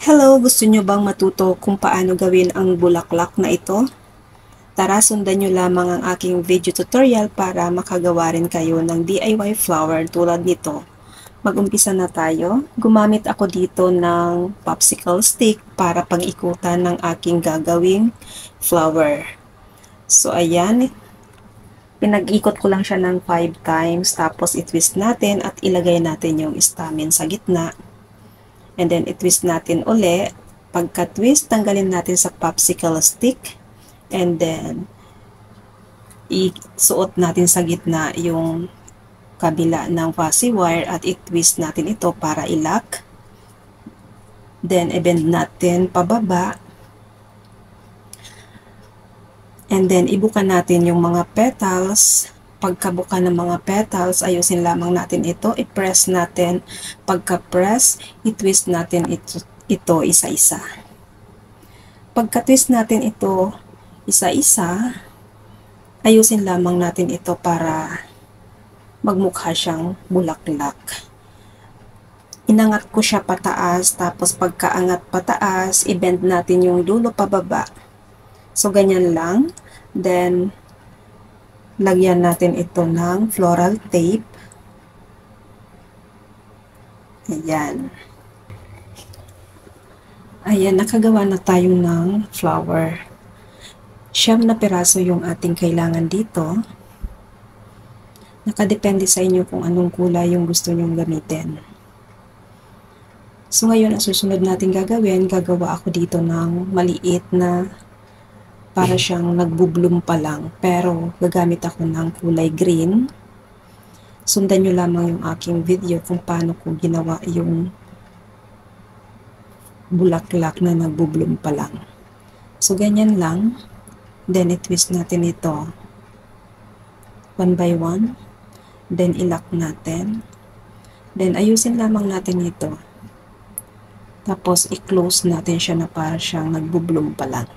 Hello, gusto nyo bang matuto kung paano gawin ang bulaklak na ito? Tara, sundan nyo lamang ang aking video tutorial para makagawa rin kayo ng DIY flower tulad nito. Mag-umpisa na tayo. Gumamit ako dito ng popsicle stick para pag-ikutan ng aking gagawing flower. So, ayan. Pinag-ikot ko lang siya ng 5 times, tapos i-twist natin at ilagay natin yung stamen sa gitna. And then, i-twist natin uli. Pagka-twist, tanggalin natin sa popsicle stick. And then, isuot natin sa gitna yung kabila ng fuzzy wire at i-twist natin ito para i-lock. Then, i-bend natin pababa. And then, ibuka natin yung mga petals. Pagkabuka ng mga petals, ayusin lamang natin ito. I-press natin. Pagka-press, i-twist natin ito isa-isa. Pagka-twist natin ito isa-isa, ayusin lamang natin ito para magmukha siyang bulaklak. Inangat ko siya pataas, tapos pagkaangat pataas, i-bend natin yung dulo pababa. So, ganyan lang. Then, lagyan natin ito ng floral tape. Ayan. Ayan, nakagawa na tayo ng flower. 9 na piraso yung ating kailangan dito. Nakadepende sa inyo kung anong kulay yung gusto nyong gamitin. So, ngayon, ang susunod natin gagawin, gagawa ako dito ng maliit na para siyang nagbubloom pa lang, pero gagamit ako ng kulay green. Sundan nyo lamang yung aking video kung paano ko ginawa yung bulaklak na nagbubloom pa lang. So, ganyan lang. Then, i-twist natin ito 1 by 1. Then, i-lock natin. Then, ayusin lamang natin ito. Tapos, i-close natin siya na para siyang nagbubloom pa lang.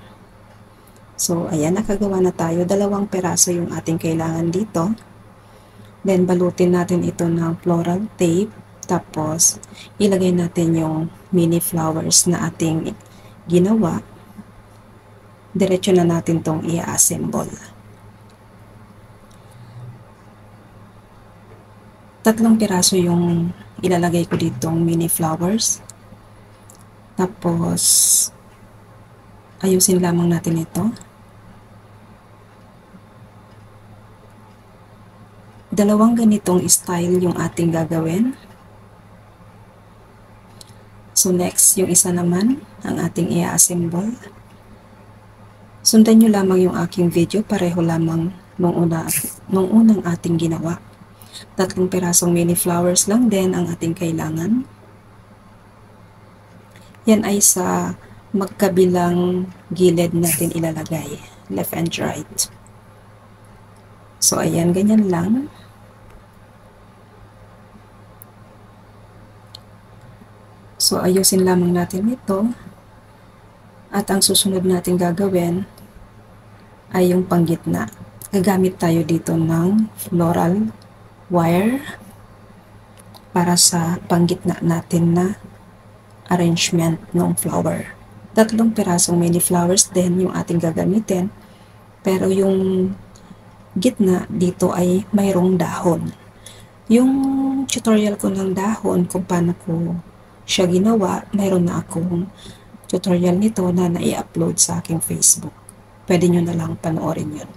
So, ayan, nakagawa na tayo. 2 peraso yung ating kailangan dito. Then, balutin natin ito ng floral tape. Tapos, ilagay natin yung mini flowers na ating ginawa. Diretso na natin tong i-assemble. 3 piraso yung ilalagay ko ditong mini flowers. Tapos, ayusin lamang natin ito. 2 ganitong style yung ating gagawin. So, next, yung isa naman, ang ating i-assemble. Sundan nyo lamang yung aking video, pareho lamang nung unang ating ginawa. 3 pirasong mini flowers lang din ang ating kailangan. Yan ay sa magkabilang gilid natin ilalagay, left and right. So, ayan, ganyan lang. So, ayusin lamang natin ito. At ang susunod natin gagawin ay yung panggitna. Gagamit tayo dito ng floral wire para sa panggitna natin na arrangement ng flower. 3 pirasong mini flowers din yung ating gagamitin. Pero yung gitna dito ay mayroong dahon. Yung tutorial ko ng dahon kung paano ko siya ginawa, mayroon na akong tutorial nito na nai-upload sa aking Facebook. Pwede nyo na lang panoorin yun.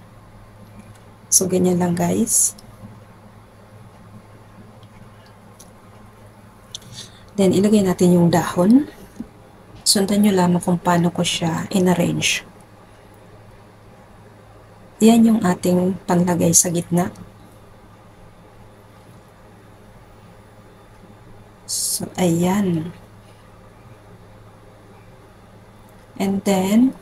So, ganyan lang guys. Then, ilagay natin yung dahon. Sundan nyo lamang kung paano ko siya in-arrange. Yan yung ating panglagay sa gitna. So, ayan. And then,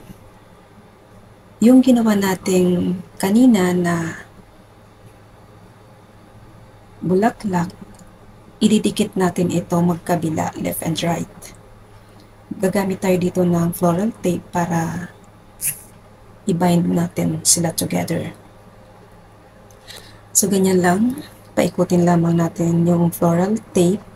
yung ginawa nating kanina na bulaklak, ididikit natin ito magkabila, left and right. Gagamit tayo dito ng floral tape para i-bind natin sila together. So, ganyan lang. Paikutin lamang natin yung floral tape.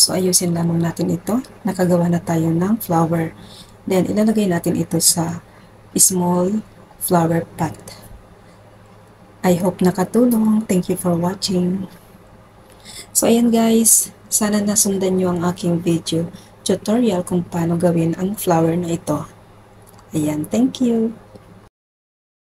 So, ayusin lamang natin ito. Nakagawa na tayo ng flower. Then, ilalagay natin ito sa small flower pot. I hope nakatulong. Thank you for watching. So, ayan guys. Sana nasundan nyo ang aking video tutorial kung paano gawin ang flower na ito. Ayan, thank you.